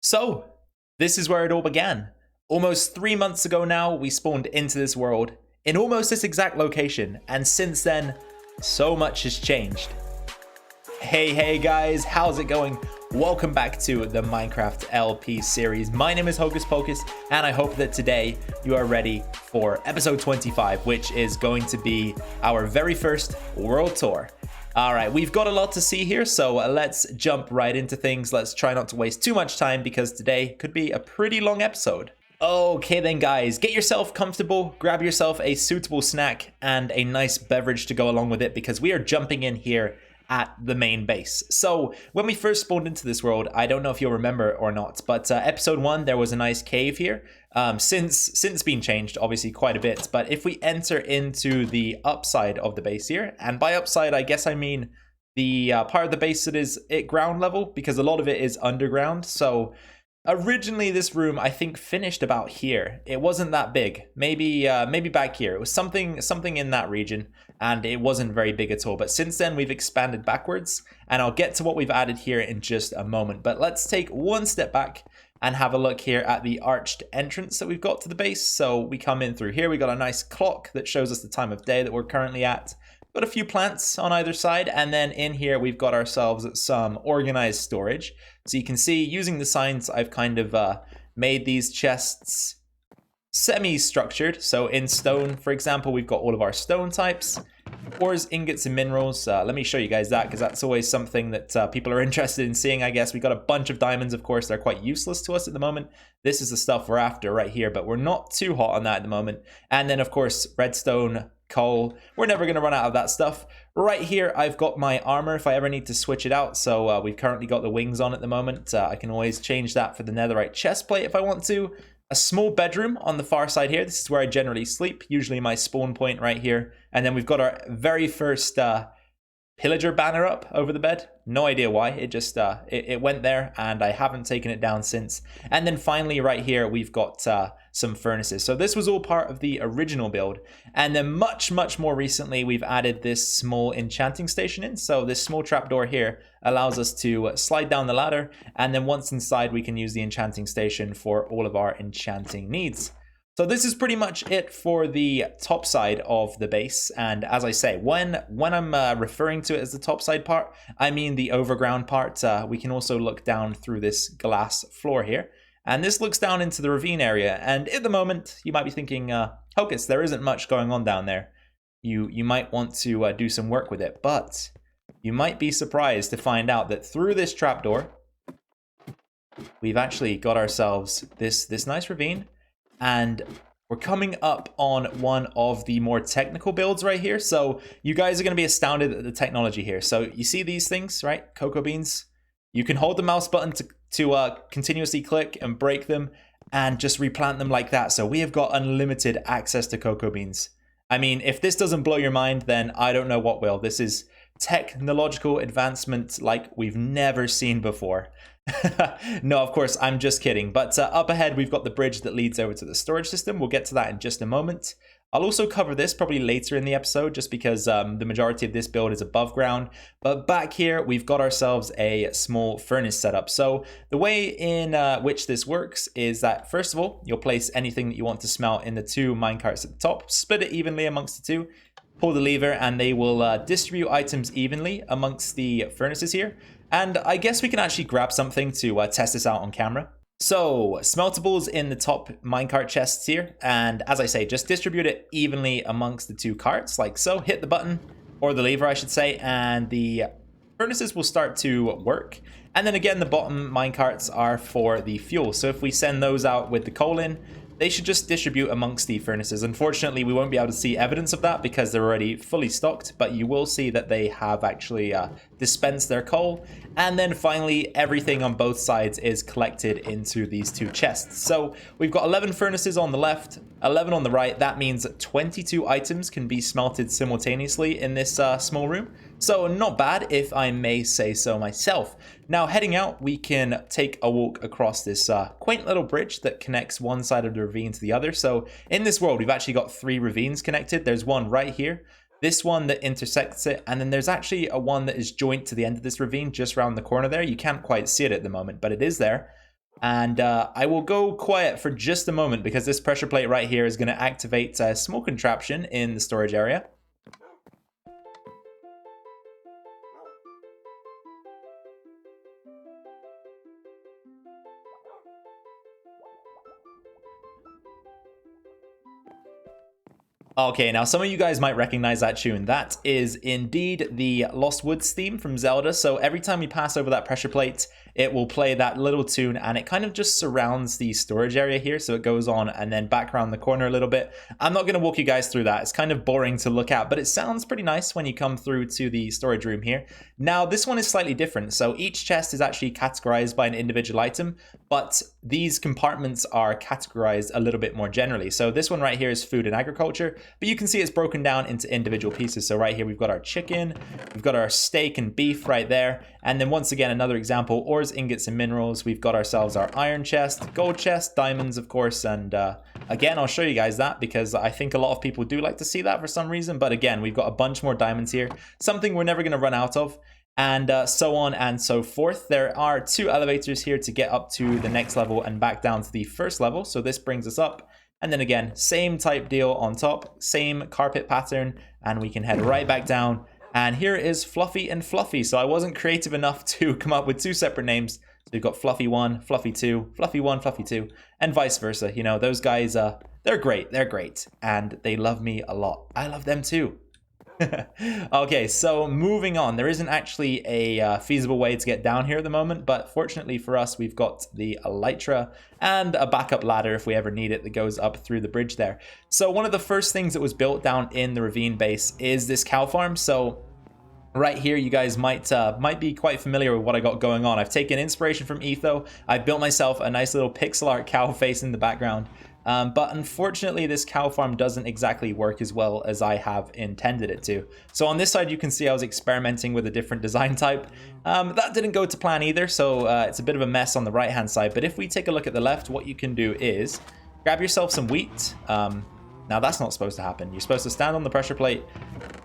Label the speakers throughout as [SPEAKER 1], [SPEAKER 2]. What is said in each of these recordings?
[SPEAKER 1] So, this is where it all began. Almost 3 months ago now, we spawned into this world in almost this exact location, and since then, so much has changed. Hey guys, how's it going? Welcome back to the Minecraft LP series. My name is Hocus Pocus, and I hope that today you are ready for episode 25, which is going to be our very first world tour. Alright, we've got a lot to see here, so let's jump right into things. Let's try not to waste too much time because today could be a pretty long episode. Okay then guys, get yourself comfortable, grab yourself a suitable snack and a nice beverage to go along with it because we are jumping in here at the main base. So when we first spawned into this world, I don't know if you'll remember or not, but episode 1 there was a nice cave here. Since being changed obviously quite a bit, but if we enter into the upside of the base here, and by upside I guess I mean the part of the base that is at ground level, because a lot of it is underground. So originally this room I think finished about here. It wasn't that big, maybe back here. It was something in that region, and it wasn't very big at all. But since then we've expanded backwards, and I'll get to what we've added here in just a moment. But let's take one step back and have a look here at the arched entrance that we've got to the base. So we come in through here, we got a nice clock that shows us the time of day that we're currently at. Got a few plants on either side, and then in here we've got ourselves some organized storage. So you can see using the signs I've kind of made these chests semi-structured. So in stone, for example, we've got all of our stone types, ores, ingots, and minerals. Let me show you guys that because that's always something that people are interested in seeing, I guess. We got a bunch of diamonds, of course. They're quite useless to us at the moment. This is the stuff we're after right here, but we're not too hot on that at the moment. And then, of course, redstone, coal. We're never going to run out of that stuff. Right here, I've got my armor if I ever need to switch it out. So we've currently got the wings on at the moment. I can always change that for the netherite chest plate if I want to. A small bedroom on the far side here. This is where I generally sleep, usually my spawn point right here. And then we've got our very first pillager banner up over the bed. No idea why, it just it went there and I haven't taken it down since. And then finally right here we've got some furnaces. So this was all part of the original build, and then much more recently we've added this small enchanting station in. So this small trapdoor here allows us to slide down the ladder, and then once inside we can use the enchanting station for all of our enchanting needs. So this is pretty much it for the top side of the base, and as I say, when I'm referring to it as the top side part, I mean the overground part. We can also look down through this glass floor here, and this looks down into the ravine area, and at the moment you might be thinking, Hocus, there isn't much going on down there. You might want to do some work with it, but you might be surprised to find out that through this trapdoor, we've actually got ourselves this nice ravine. And we're coming up on one of the more technical builds right here. So you guys are going to be astounded at the technology here. So you see these things, right? Cocoa beans. You can hold the mouse button to continuously click and break them and just replant them like that. So we have got unlimited access to cocoa beans. I mean, if this doesn't blow your mind, then I don't know what will. This is technological advancement like we've never seen before. No, of course, I'm just kidding. But up ahead, we've got the bridge that leads over to the storage system. We'll get to that in just a moment. I'll also cover this probably later in the episode, just because the majority of this build is above ground. But back here, we've got ourselves a small furnace setup. So the way in which this works is that, first of all, you'll place anything that you want to smelt in the 2 minecarts at the top, split it evenly amongst the 2, pull the lever, and they will distribute items evenly amongst the furnaces here. And I guess we can actually grab something to test this out on camera. So, smeltables in the top minecart chests here. And as I say, just distribute it evenly amongst the 2 carts, like so. Hit the button, or the lever I should say, and the furnaces will start to work. And then again, the bottom minecarts are for the fuel. So if we send those out with the coal in, they should just distribute amongst the furnaces. Unfortunately, we won't be able to see evidence of that because they're already fully stocked, but you will see that they have actually dispensed their coal. And then finally, everything on both sides is collected into these 2 chests. So we've got 11 furnaces on the left, 11 on the right. That means 22 items can be smelted simultaneously in this small room. So not bad, if I may say so myself. Now heading out, we can take a walk across this quaint little bridge that connects one side of the ravine to the other. So in this world, we've actually got 3 ravines connected. There's one right here, this one that intersects it, and then there's actually a one that is joint to the end of this ravine just around the corner there. You can't quite see it at the moment, but it is there. And I will go quiet for just a moment because this pressure plate right here is going to activate a small contraption in the storage area. Okay, now some of you guys might recognize that tune. That is indeed the Lost Woods theme from Zelda. So every time we pass over that pressure plate, it will play that little tune, and it kind of just surrounds the storage area here. So it goes on and then back around the corner a little bit. I'm not going to walk you guys through that. It's kind of boring to look at, but it sounds pretty nice when you come through to the storage room here. Now, this one is slightly different. So each chest is actually categorized by an individual item, but these compartments are categorized a little bit more generally. So this one right here is food and agriculture, but you can see it's broken down into individual pieces. So right here, we've got our chicken, we've got our steak and beef right there. And then once again, another example, ores, ingots, and minerals. We've got ourselves our iron chest, gold chest, diamonds, of course. And again, I'll show you guys that because I think a lot of people do like to see that for some reason. But again, we've got a bunch more diamonds here, something we're never going to run out of. And so on and so forth. There are 2 elevators here to get up to the next level and back down to the first level. So this brings us up. And then again, same type deal on top, same carpet pattern, and we can head right back down. And here is Fluffy and Fluffy. So I wasn't creative enough to come up with 2 separate names. So we've got Fluffy 1, Fluffy 2, Fluffy 1, Fluffy 2, and vice versa. You know, those guys, they're great, and they love me a lot. I love them too. Okay, so moving on. There isn't actually a feasible way to get down here at the moment, but fortunately for us, we've got the elytra and a backup ladder if we ever need it that goes up through the bridge there. So one of the first things that was built down in the ravine base is this cow farm. So right here, you guys might be quite familiar with what I got going on. I've taken inspiration from Etho. I built myself a nice little pixel art cow face in the background. But unfortunately, this cow farm doesn't exactly work as well as I have intended it to. So on this side, you can see I was experimenting with a different design type. That didn't go to plan either, so it's a bit of a mess on the right-hand side. But if we take a look at the left, what you can do is grab yourself some wheat. Now, that's not supposed to happen. You're supposed to stand on the pressure plate,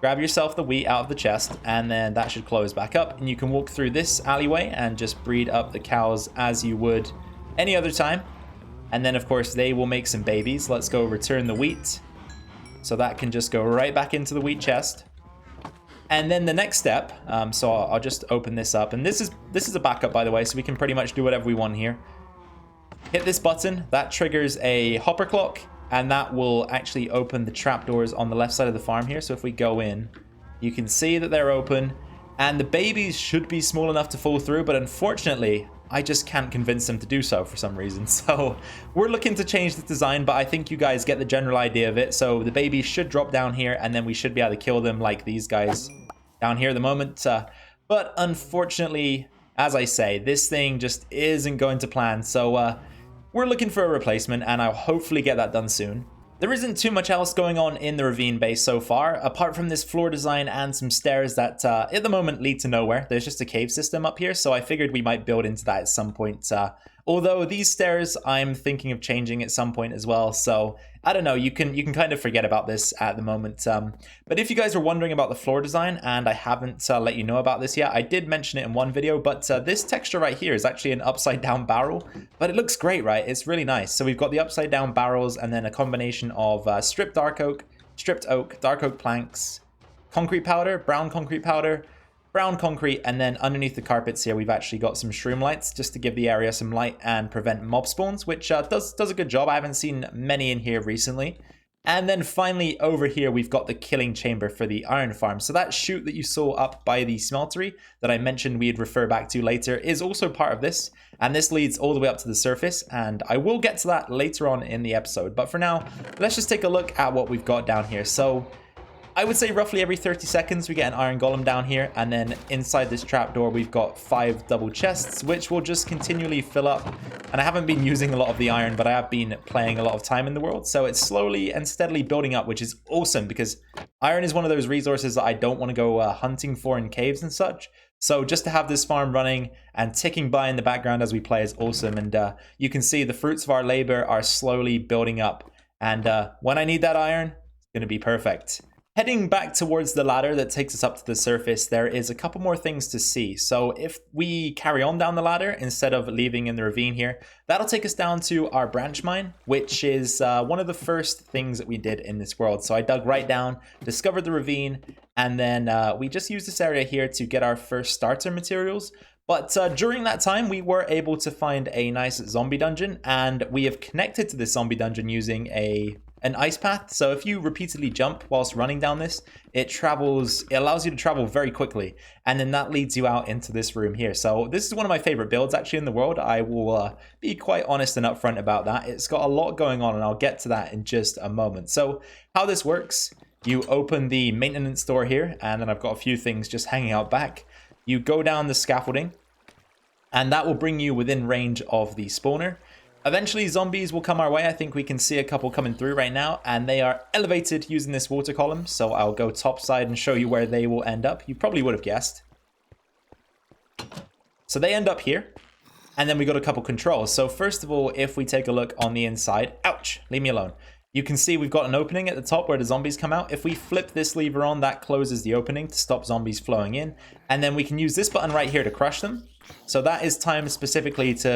[SPEAKER 1] grab yourself the wheat out of the chest, and then that should close back up. And you can walk through this alleyway and just breed up the cows as you would any other time. And then, of course, they will make some babies. Let's go return the wheat. So that can just go right back into the wheat chest. And then the next step, so I'll just open this up. And this is a backup, by the way, so we can pretty much do whatever we want here. Hit this button. That triggers a hopper clock, and that will actually open the trapdoors on the left side of the farm here. So if we go in, you can see that they're open. And the babies should be small enough to fall through, but unfortunately, I just can't convince them to do so for some reason. So we're looking to change the design, but I think you guys get the general idea of it. So the babies should drop down here, and then we should be able to kill them like these guys down here at the moment. But unfortunately, as I say, this thing just isn't going to plan. So we're looking for a replacement, and I'll hopefully get that done soon. There isn't too much else going on in the ravine base so far, apart from this floor design and some stairs that at the moment lead to nowhere. There's just a cave system up here, so I figured we might build into that at some point. Although these stairs I'm thinking of changing at some point as well, so I don't know, you can kind of forget about this at the moment. But if you guys were wondering about the floor design, and I haven't let you know about this yet, I did mention it in one video, but this texture right here is actually an upside down barrel, but it looks great, right? It's really nice. So we've got the upside down barrels and then a combination of stripped oak, dark oak planks, concrete powder, brown concrete powder, brown concrete, and then underneath the carpets here we've actually got some shroom lights just to give the area some light and prevent mob spawns, which does a good job. I haven't seen many in here recently. And then finally over here we've got the killing chamber for the iron farm. So that chute that you saw up by the smeltery that I mentioned we'd refer back to later is also part of this, and this leads all the way up to the surface, and I will get to that later on in the episode. But for now, let's just take a look at what we've got down here. So I would say roughly every 30 seconds we get an iron golem down here, and then inside this trapdoor we've got 5 double chests, which will just continually fill up. And I haven't been using a lot of the iron, but I have been playing a lot of time in the world, so it's slowly and steadily building up, which is awesome because iron is one of those resources that I don't want to go hunting for in caves and such. So just to have this farm running and ticking by in the background as we play is awesome. And you can see the fruits of our labor are slowly building up, and when I need that iron, it's going to be perfect. Heading back towards the ladder that takes us up to the surface, there is a couple more things to see. So if we carry on down the ladder instead of leaving in the ravine here, that'll take us down to our branch mine, which is one of the first things that we did in this world. So I dug right down, discovered the ravine, and then we just used this area here to get our first starter materials. But during that time, we were able to find a nice zombie dungeon, and we have connected to this zombie dungeon using an ice path. So if you repeatedly jump whilst running down this, it allows you to travel very quickly, and then that leads you out into this room here. So this is one of my favorite builds actually in the world. I will be quite honest and upfront about that. It's got a lot going on, and I'll get to that in just a moment. So how this works, you open the maintenance door here, and then I've got a few things just hanging out back. You go down the scaffolding, and that will bring you within range of the spawner. Eventually zombies will come our way. I think we can see a couple coming through right now, and they are elevated using this water column. So I'll go topside and show you where they will end up. You probably would have guessed. So they end up here, and then we got a couple controls. So first of all, if we take a look on the inside, ouch, leave me alone. You can see we've got an opening at the top where the zombies come out. If we flip this lever on, that closes the opening to stop zombies flowing in. And then we can use this button right here to crush them. So that is timed specifically to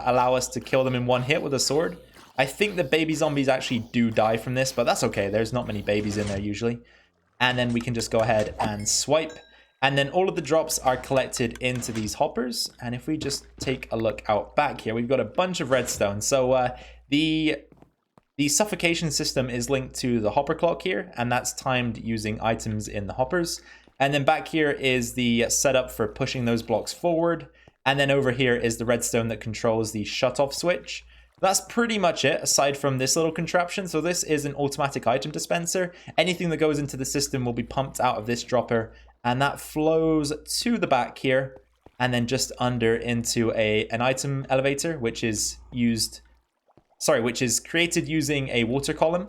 [SPEAKER 1] allow us to kill them in one hit with a sword. I think the baby zombies actually do die from this, but that's okay. There's not many babies in there usually. And then we can just go ahead and swipe. And then all of the drops are collected into these hoppers. And if we just take a look out back here, we've got a bunch of redstone. So the suffocation system is linked to the hopper clock here, and that's timed using items in the hoppers. And then back here is the setup for pushing those blocks forward. And then over here is the redstone that controls the shut-off switch. That's pretty much it, aside from this little contraption. So this is an automatic item dispenser. Anything that goes into the system will be pumped out of this dropper, and that flows to the back here, and then just under into an item elevator, which is created using a water column,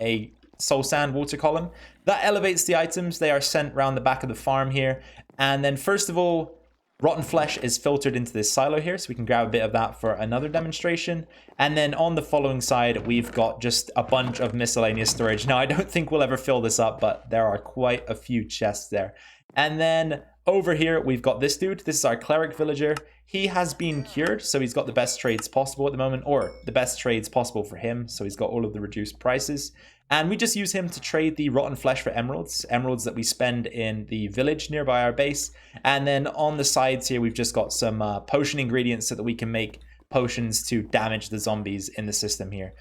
[SPEAKER 1] a soul sand water column. That elevates the items. They are sent around the back of the farm here. And then first of all, rotten flesh is filtered into this silo here, so we can grab a bit of that for another demonstration. And then on the following side, we've got just a bunch of miscellaneous storage. Now, I don't think we'll ever fill this up, but there are quite a few chests there. And then over here, we've got this dude. This is our cleric villager. He has been cured, so he's got the best trades possible at the moment, or the best trades possible for him. So he's got all of the reduced prices. And we just use him to trade the rotten flesh for emeralds that we spend in the village nearby our base. And then on the sides here, we've just got some potion ingredients so that we can make potions to damage the zombies in the system here.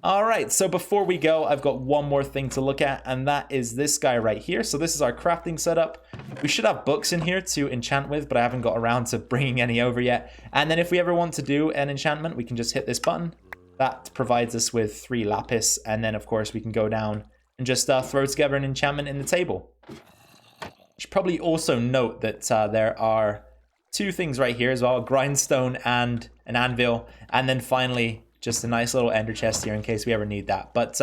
[SPEAKER 1] All right, so before we go, I've got one more thing to look at, and that is this guy right here. So this is our crafting setup. We should have books in here to enchant with, but I haven't got around to bringing any over yet. And then if we ever want to do an enchantment, we can just hit this button. That provides us with 3 lapis, and then of course we can go down and just throw together an enchantment in the table. Should probably also note that there are 2 things right here as well, a grindstone and an anvil, and then finally just a nice little ender chest here in case we ever need that. But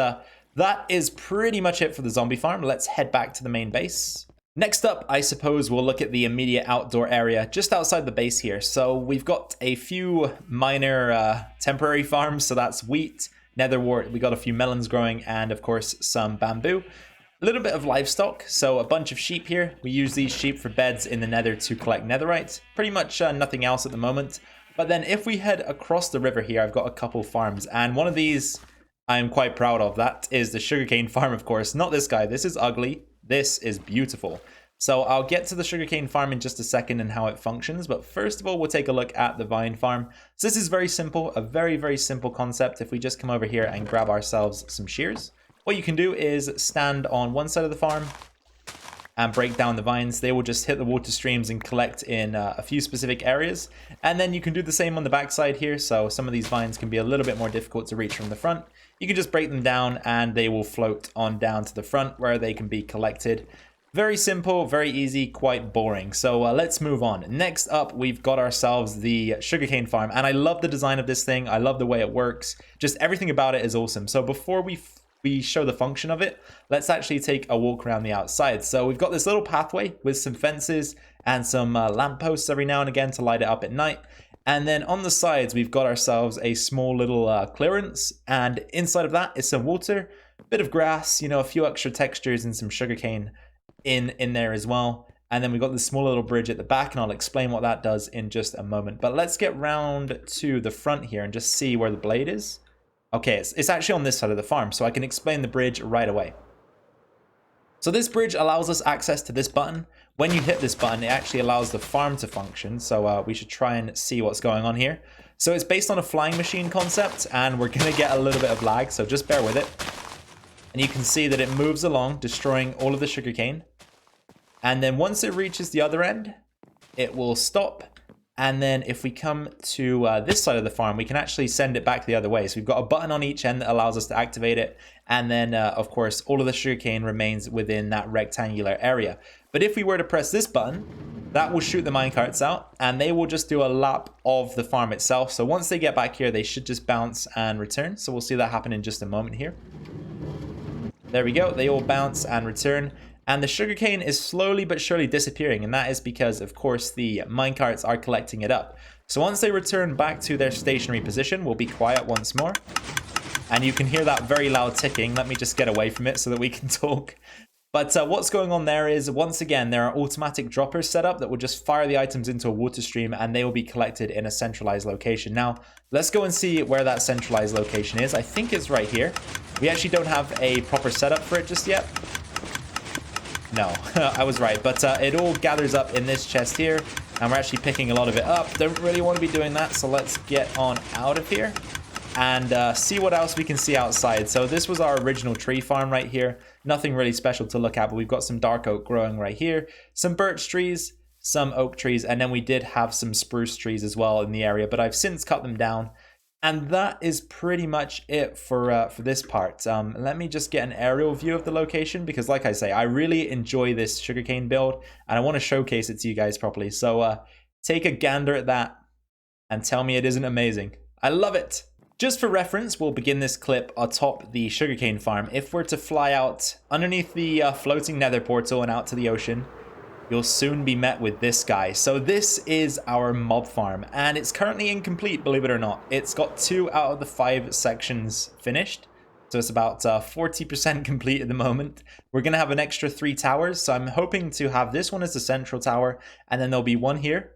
[SPEAKER 1] that is pretty much it for the zombie farm. Let's head back to the main base. Next up, I suppose we'll look at the immediate outdoor area just outside the base here. So we've got a few minor temporary farms. So that's wheat, netherwort, we got a few melons growing, and of course some bamboo. A little bit of livestock, so a bunch of sheep here. We use these sheep for beds in the nether to collect netherite. Pretty much nothing else at the moment. But then if we head across the river here, I've got a couple farms, and one of these I'm quite proud of. That is the sugarcane farm, of course. Not this guy. This is ugly. This is beautiful. So I'll get to the sugarcane farm in just a second and how it functions. But first of all, we'll take a look at the vine farm. So this is very simple, a very, very simple concept. If we just come over here and grab ourselves some shears, what you can do is stand on one side of the farm and break down the vines. They will just hit the water streams and collect in a few specific areas. And then you can do the same on the back side here. So some of these vines can be a little bit more difficult to reach from the front. You can just break them down and they will float on down to the front where they can be collected. Very simple, very easy, quite boring. So let's move on. Next up, we've got ourselves the sugarcane farm. And I love the design of this thing. I love the way it works. Just everything about it is awesome. So before we show the function of it, let's actually take a walk around the outside. So we've got this little pathway with some fences and some lampposts every now and again to light it up at night. And then on the sides, we've got ourselves a small little clearance, and inside of that is some water. bit of grass, you know, a few extra textures and some sugarcane in there as well. And then we've got this small little bridge at the back, and I'll explain what that does in just a moment. But let's get round to the front here and just see where the blade is. Okay, it's actually on this side of the farm, so I can explain the bridge right away. So this bridge allows us access to this button. When you hit this button, it actually allows the farm to function. So we should try and see what's going on here. So it's based on a flying machine concept, and we're going to get a little bit of lag, so just bear with it. And you can see that it moves along, destroying all of the sugarcane. And then once it reaches the other end, it will stop. And then if we come to this side of the farm, we can actually send it back the other way. So we've got a button on each end that allows us to activate it. And then, of course, all of the sugarcane remains within that rectangular area. But if we were to press this button, that will shoot the minecarts out, and they will just do a lap of the farm itself. So once they get back here, they should just bounce and return. So we'll see that happen in just a moment here. There we go. They all bounce and return. And the sugarcane is slowly but surely disappearing, and that is because, of course, the minecarts are collecting it up. So once they return back to their stationary position, we'll be quiet once more. And you can hear that very loud ticking. Let me just get away from it so that we can talk. But what's going on there is, once again, there are automatic droppers set up that will just fire the items into a water stream, and they will be collected in a centralized location. Now, let's go and see where that centralized location is. I think it's right here. We actually don't have a proper setup for it just yet. No, I was right, but it all gathers up in this chest here, and we're actually picking a lot of it up. Don't really want to be doing that, so let's get on out of here and see what else we can see outside. So this was our original tree farm right here. Nothing really special to look at, but we've got some dark oak growing right here, some birch trees, some oak trees, and then we did have some spruce trees as well in the area, but I've since cut them down. And that is pretty much it for this part. Let me just get an aerial view of the location, because like I say, I really enjoy this sugarcane build and I want to showcase it to you guys properly. So take a gander at that and tell me it isn't amazing. I love it. Just for reference, we'll begin this clip atop the sugarcane farm. If we're to fly out underneath the floating nether portal and out to the ocean, you'll soon be met with this guy. So this is our mob farm, and it's currently incomplete, believe it or not. It's got 2 out of the 5 sections finished, so it's about 40% complete at the moment. We're going to have an extra 3 towers, so I'm hoping to have this one as the central tower, and then there'll be one here,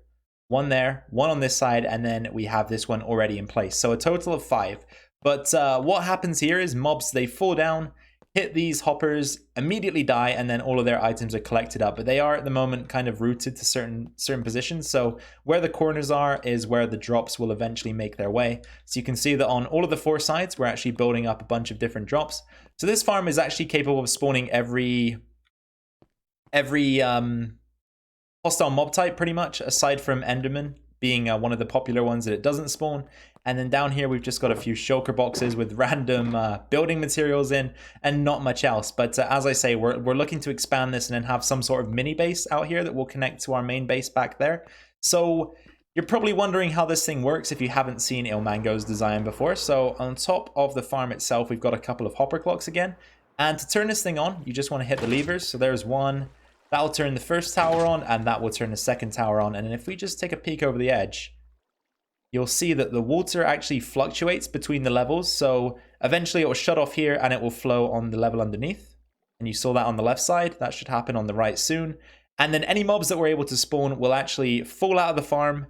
[SPEAKER 1] one there, one on this side, and then we have this one already in place. So a total of 5. But what happens here is mobs, they fall down, hit these hoppers, immediately die, and then all of their items are collected up. But they are at the moment kind of rooted to certain positions. So where the corners are is where the drops will eventually make their way. So you can see that on all of the 4 sides, we're actually building up a bunch of different drops. So this farm is actually capable of spawning every hostile mob type pretty much, aside from Enderman being one of the popular ones that it doesn't spawn. And then down here, we've just got a few shulker boxes with random building materials in and not much else. But as I say, we're looking to expand this and then have some sort of mini base out here that will connect to our main base back there. So you're probably wondering how this thing works if you haven't seen Ilmango's design before. So on top of the farm itself, we've got a couple of hopper clocks again. And to turn this thing on, you just want to hit the levers. So there's one. That'll turn the first tower on, and that will turn the second tower on. And then if we just take a peek over the edge, you'll see that the water actually fluctuates between the levels. So eventually it will shut off here and it will flow on the level underneath. And you saw that on the left side. That should happen on the right soon. And then any mobs that we're able to spawn will actually fall out of the farm,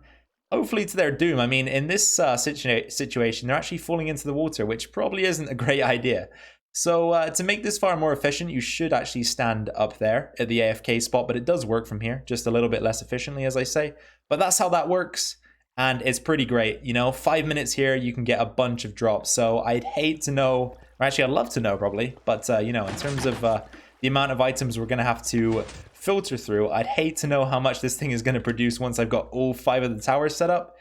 [SPEAKER 1] hopefully to their doom. I mean, in this situation, they're actually falling into the water, which probably isn't a great idea. So to make this farm more efficient, you should actually stand up there at the AFK spot, but it does work from here, just a little bit less efficiently, as I say. But that's how that works, and it's pretty great. You know, 5 minutes here, you can get a bunch of drops. So I'd hate to know, or actually I'd love to know probably, but you know, in terms of the amount of items we're going to have to filter through, I'd hate to know how much this thing is going to produce once I've got all 5 of the towers set up.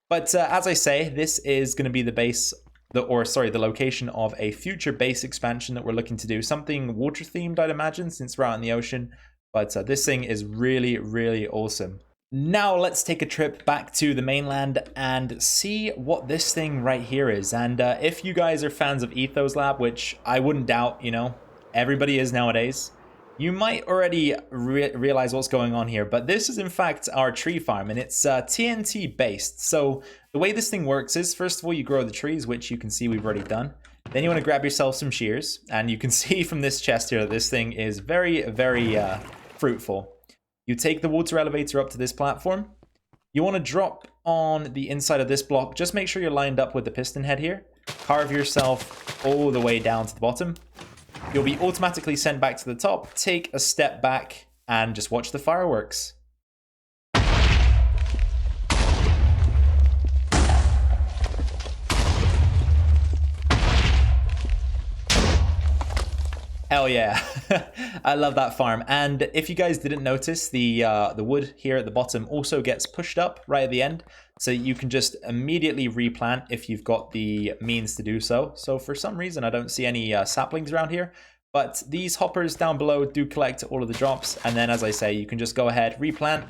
[SPEAKER 1] But as I say, this is going to be the base, the location of a future base expansion that we're looking to do. Something water themed, I'd imagine, since we're out in the ocean. But this thing is really, really awesome. Now let's take a trip back to the mainland and see what this thing right here is. And if you guys are fans of Ethos Lab, which I wouldn't doubt, you know, everybody is nowadays, you might already realize what's going on here. But this is in fact our tree farm, and it's TNT based. So the way this thing works is, first of all, you grow the trees, which you can see we've already done. Then you want to grab yourself some shears, and you can see from this chest here that this thing is very, very fruitful. You take the water elevator up to this platform. You want to drop on the inside of this block. Just make sure you're lined up with the piston head here. Carve yourself all the way down to the bottom. You'll be automatically sent back to the top. Take a step back and just watch the fireworks. Hell yeah. I love that farm. And if you guys didn't notice, the wood here at the bottom also gets pushed up right at the end. So you can just immediately replant if you've got the means to do so. So for some reason, I don't see any saplings around here. But these hoppers down below do collect all of the drops. And then, as I say, you can just go ahead, replant,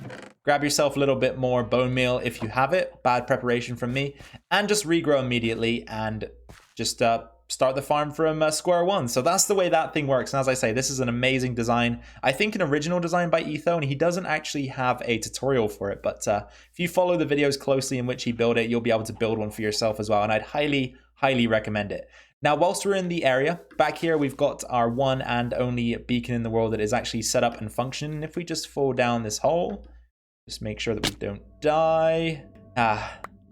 [SPEAKER 1] grab yourself a little bit more bone meal if you have it. Bad preparation from me. And just regrow immediately and just start the farm from square one. So that's the way that thing works. And as I say, this is an amazing design. I think an original design by Etho, and he doesn't actually have a tutorial for it. But if you follow the videos closely in which he built it, you'll be able to build one for yourself as well. And I'd highly, highly recommend it. Now, whilst we're in the area, back here, we've got our one and only beacon in the world that is actually set up and functioning. If we just fall down this hole, just make sure that we don't die.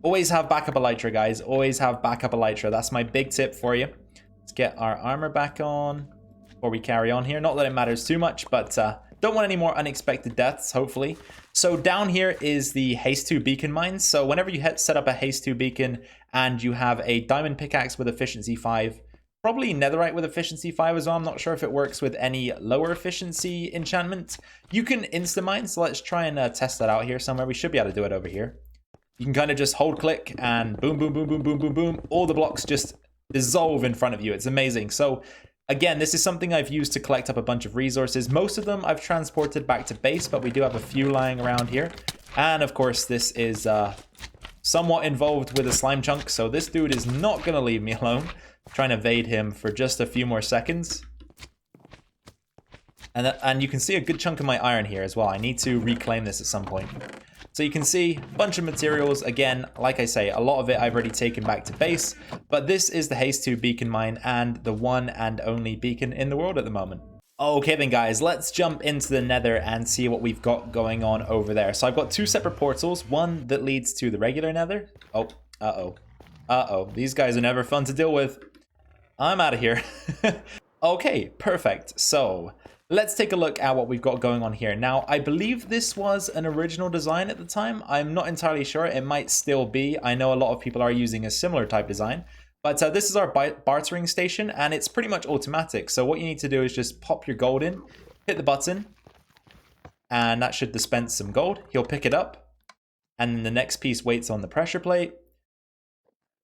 [SPEAKER 1] Always have backup elytra, guys. Always have backup elytra. That's my big tip for you. Let's get our armor back on before we carry on here. Not that it matters too much, but don't want any more unexpected deaths, hopefully. So down here is the Haste 2 beacon mines. So whenever you set up a Haste 2 beacon and you have a diamond pickaxe with efficiency 5, probably netherite with efficiency 5 as well. I'm not sure if it works with any lower efficiency enchantment. You can insta-mine, so let's try and test that out here somewhere. We should be able to do it over here. You can kind of just hold click and boom, boom, boom, boom, boom, boom, boom. All the blocks just dissolve in front of you. It's amazing. So again, this is something I've used to collect up a bunch of resources. Most of them I've transported back to base, but we do have a few lying around here. And of course, this is somewhat involved with a slime chunk. So this dude is not going to leave me alone. I'm trying to evade him for just a few more seconds. And you can see a good chunk of my iron here as well. I need to reclaim this at some point. So you can see a bunch of materials. Again, like I say, a lot of it I've already taken back to base. But this is the Haste 2 beacon mine and the one and only beacon in the world at the moment. Okay then guys, let's jump into the nether and see what we've got going on over there. So I've got two separate portals. One that leads to the regular nether. Oh, uh-oh. These guys are never fun to deal with. I'm out of here. Okay, perfect. So let's take a look at what we've got going on here. Now, I believe this was an original design at the time. I'm not entirely sure. It might still be. I know a lot of people are using a similar type design. But this is our bartering station, and it's pretty much automatic. So what you need to do is just pop your gold in, hit the button, and that should dispense some gold. He'll pick it up, and then the next piece waits on the pressure plate.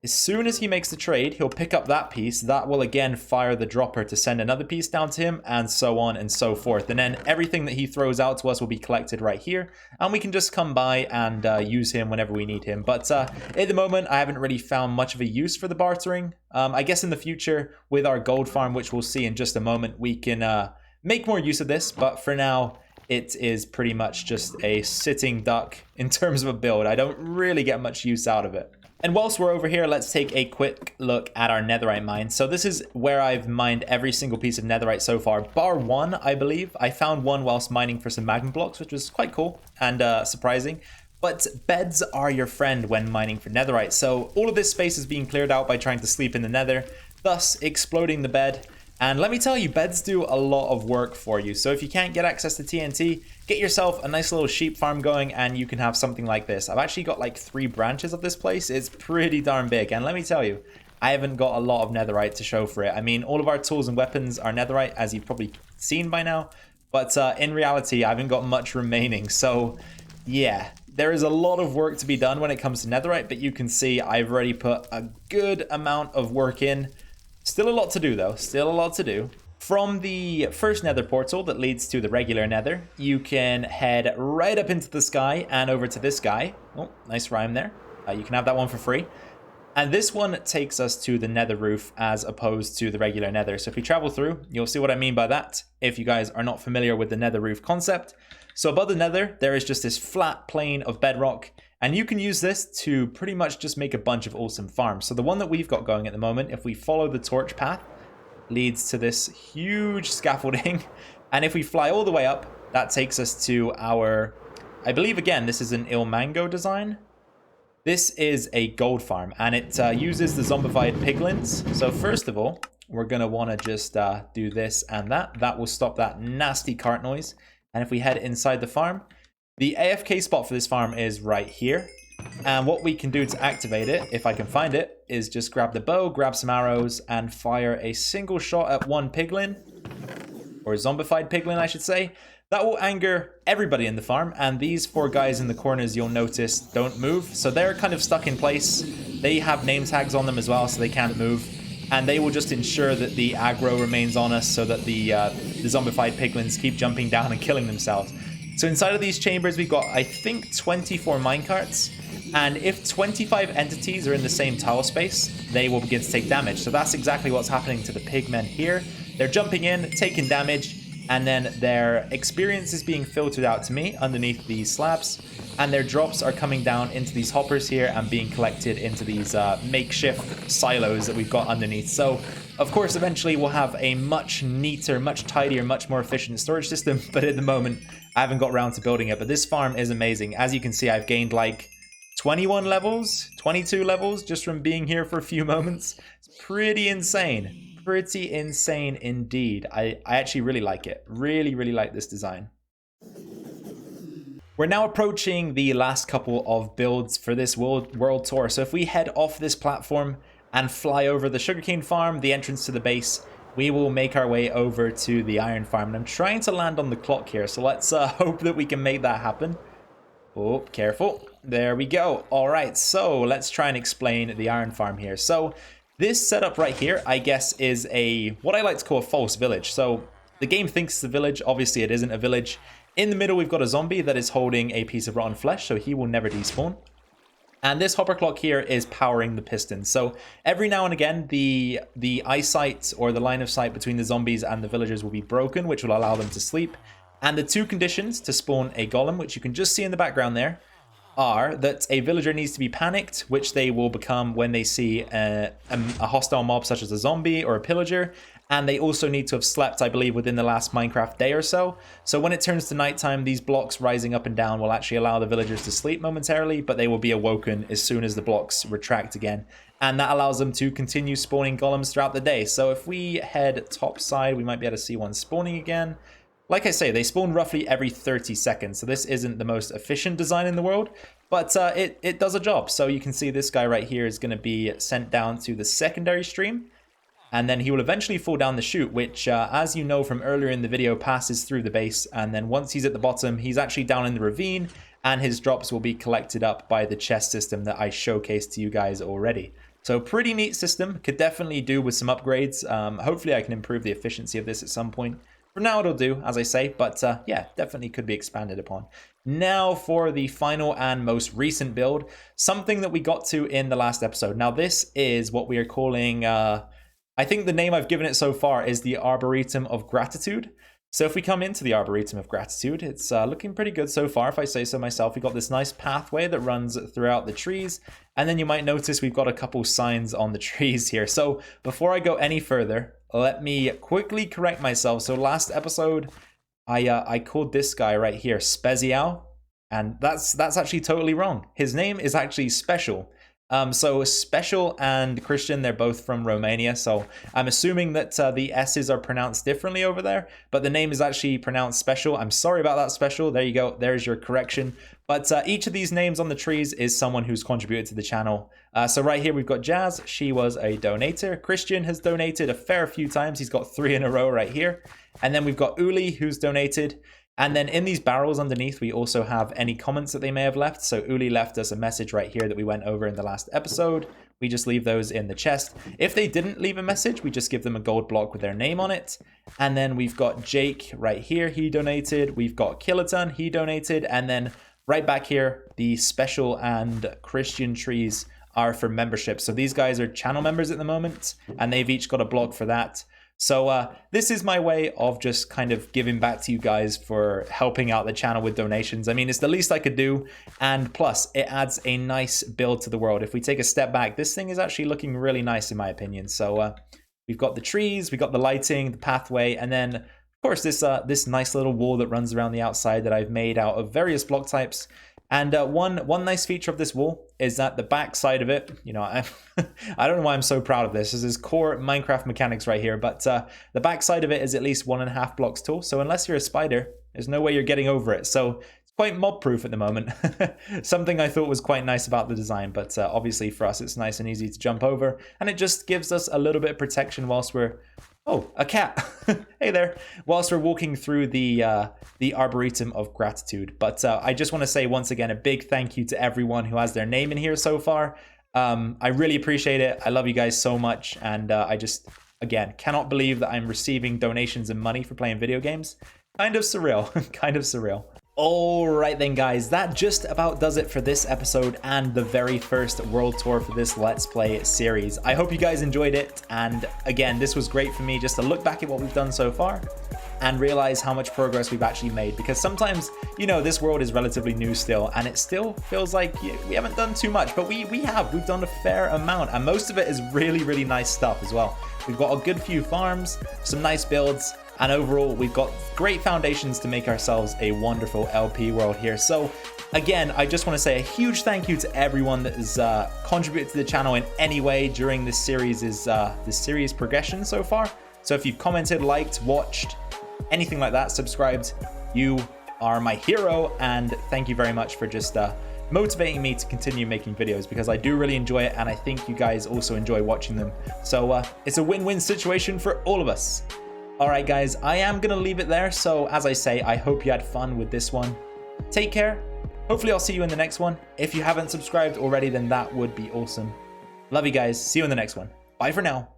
[SPEAKER 1] As soon as he makes the trade, he'll pick up that piece. That will again fire the dropper to send another piece down to him, and so on and so forth. And then everything that he throws out to us will be collected right here, and we can just come by and use him whenever we need him. But at the moment, I haven't really found much of a use for the bartering. I guess in the future, with our gold farm, which we'll see in just a moment, we can make more use of this. But for now, it is pretty much just a sitting duck in terms of a build. I don't really get much use out of it. And whilst we're over here, let's take a quick look at our netherite mine. So this is where I've mined every single piece of netherite so far, bar one, I believe. I found one whilst mining for some magma blocks, which was quite cool and surprising. But beds are your friend when mining for netherite. So all of this space is being cleared out by trying to sleep in the nether, thus exploding the bed. And let me tell you, beds do a lot of work for you. So if you can't get access to TNT, get yourself a nice little sheep farm going and you can have something like this. I've actually got like 3 branches of this place. It's pretty darn big. And let me tell you, I haven't got a lot of netherite to show for it. I mean, all of our tools and weapons are netherite, as you've probably seen by now. But in reality, I haven't got much remaining. So yeah, there is a lot of work to be done when it comes to netherite. But you can see I've already put a good amount of work in. Still a lot to do though, still a lot to do. From the first nether portal that leads to the regular nether, you can head right up into the sky and over to this guy. Oh, nice rhyme there. You can have that one for free. And this one takes us to the nether roof as opposed to the regular nether. So if we travel through, you'll see what I mean by that if you guys are not familiar with the nether roof concept. So above the nether, there is just this flat plane of bedrock. And you can use this to pretty much just make a bunch of awesome farms. So the one that we've got going at the moment, if we follow the torch path, leads to this huge scaffolding. And if we fly all the way up, that takes us to our, I believe again, this is an Ilmango design. This is a gold farm, and it uses the zombified piglins. So first of all, we're going to want to just do this and that. That will stop that nasty cart noise. And if we head inside the farm, the AFK spot for this farm is right here. And what we can do to activate it, if I can find it, is just grab the bow, grab some arrows, and fire a single shot at one piglin. Or a zombified piglin, I should say. That will anger everybody in the farm, and these 4 guys in the corners, you'll notice, don't move. So they're kind of stuck in place. They have name tags on them as well, so they can't move. And they will just ensure that the aggro remains on us so that the zombified piglins keep jumping down and killing themselves. So inside of these chambers, we've got, I think, 24 minecarts. And if 25 entities are in the same tile space, they will begin to take damage. So that's exactly what's happening to the pigmen here. They're jumping in, taking damage, and then their experience is being filtered out to me underneath these slabs, and their drops are coming down into these hoppers here and being collected into these makeshift silos that we've got underneath. So of course eventually we'll have a much neater, much tidier, much more efficient storage system, but at the moment I haven't got around to building it. But this farm is amazing. As you can see, I've gained like 21 levels, 22 levels just from being here for a few moments. It's pretty insane. Pretty insane indeed. I actually really like it. Really like this design. We're now approaching the last couple of builds for this world tour. So if we head off this platform and fly over the sugarcane farm, the entrance to the base, we will make our way over to the iron farm. And I'm trying to land on the clock here, so let's hope that we can make that happen. Oh, careful. There we go. All right, so let's try and explain the iron farm here. So this setup right here, I guess, is what I like to call a false village. So the game thinks it's a village. Obviously, it isn't a village. In the middle, we've got a zombie that is holding a piece of rotten flesh, so he will never despawn. And this hopper clock here is powering the pistons. So every now and again, the eyesight or the line of sight between the zombies and the villagers will be broken, which will allow them to sleep. And the 2 conditions to spawn a golem, which you can just see in the background there, are that a villager needs to be panicked, which they will become when they see a hostile mob such as a zombie or a pillager, and they also need to have slept, I believe, within the last Minecraft day or so. So when it turns to nighttime, these blocks rising up and down will actually allow the villagers to sleep momentarily, but they will be awoken as soon as the blocks retract again, and that allows them to continue spawning golems throughout the day. So if we head top side, we might be able to see one spawning again. Like I say, they spawn roughly every 30 seconds, so this isn't the most efficient design in the world, but it does a job. So you can see this guy right here is going to be sent down to the secondary stream, and then he will eventually fall down the chute, which, as you know from earlier in the video, passes through the base, and then once he's at the bottom, he's actually down in the ravine, and his drops will be collected up by the chest system that I showcased to you guys already. So pretty neat system, could definitely do with some upgrades. Hopefully I can improve the efficiency of this at some point. For now it'll do, as I say, but yeah, definitely could be expanded upon. Now for the final and most recent build, something that we got to in the last episode. Now this is what we are calling, I think the name I've given it so far is the Arboretum of Gratitude. So if we come into the Arboretum of Gratitude, it's looking pretty good so far, if I say so myself. We've got this nice pathway that runs throughout the trees, and then you might notice we've got a couple signs on the trees here. So before I go any further, let me quickly correct myself. So last episode, I called this guy right here Spezial, and that's actually totally wrong. His name is actually Special. So Special and Christian, they're both from Romania, so I'm assuming that the S's are pronounced differently over there, but the name is actually pronounced Special. I'm sorry about that, Special. There you go. There's your correction. But each of these names on the trees is someone who's contributed to the channel. So right here we've got Jazz. She was a donator. Christian has donated a fair few times. He's got 3 in a row right here. And then we've got Uli, who's donated. And then in these barrels underneath, we also have any comments that they may have left. So Uli left us a message right here that we went over in the last episode. We just leave those in the chest. If they didn't leave a message, we just give them a gold block with their name on it. And then we've got Jake right here. He donated. We've got Kiloton. He donated. And then right back here, the Special and Christian trees are for membership. So these guys are channel members at the moment, and they've each got a block for that. So this is my way of just kind of giving back to you guys for helping out the channel with donations. I mean, it's the least I could do, and plus it adds a nice build to the world. If we take a step back, this thing is actually looking really nice in my opinion. So we've got the trees, we've got the lighting, the pathway, and then of course this nice little wall that runs around the outside that I've made out of various block types. And one nice feature of this wall is that the back side of it, you know, I don't know why I'm so proud of this. This is core Minecraft mechanics right here, but the back side of it is at least 1.5 blocks tall. So unless you're a spider, there's no way you're getting over it. So it's quite mob proof at the moment. Something I thought was quite nice about the design, but obviously for us it's nice and easy to jump over, and it just gives us a little bit of protection whilst we're oh, a cat. Hey there. Whilst we're walking through the arboretum of gratitude. But I just want to say once again a big thank you to everyone who has their name in here so far. I really appreciate it. I love you guys so much, and I just, again, cannot believe that I'm receiving donations and money for playing video games. Kind of surreal. Kind of surreal. Alright then guys, that just about does it for this episode and the very first world tour for this Let's Play series. I hope you guys enjoyed it, and again, this was great for me just to look back at what we've done so far and realize how much progress we've actually made, because sometimes, you know, this world is relatively new still and it still feels like we haven't done too much, but we've done a fair amount, and most of it is really nice stuff as well. We've got a good few farms, some nice builds, and overall we've got great foundations to make ourselves a wonderful LP world here. So again, I just want to say a huge thank you to everyone that has contributed to the channel in any way during this series progression so far. So if you've commented, liked, watched, anything like that, subscribed, you are my hero, and thank you very much for just motivating me to continue making videos, because I do really enjoy it, and I think you guys also enjoy watching them. So it's a win-win situation for all of us. Alright guys, I am going to leave it there. So as I say, I hope you had fun with this one. Take care. Hopefully I'll see you in the next one. If you haven't subscribed already, then that would be awesome. Love you guys. See you in the next one. Bye for now.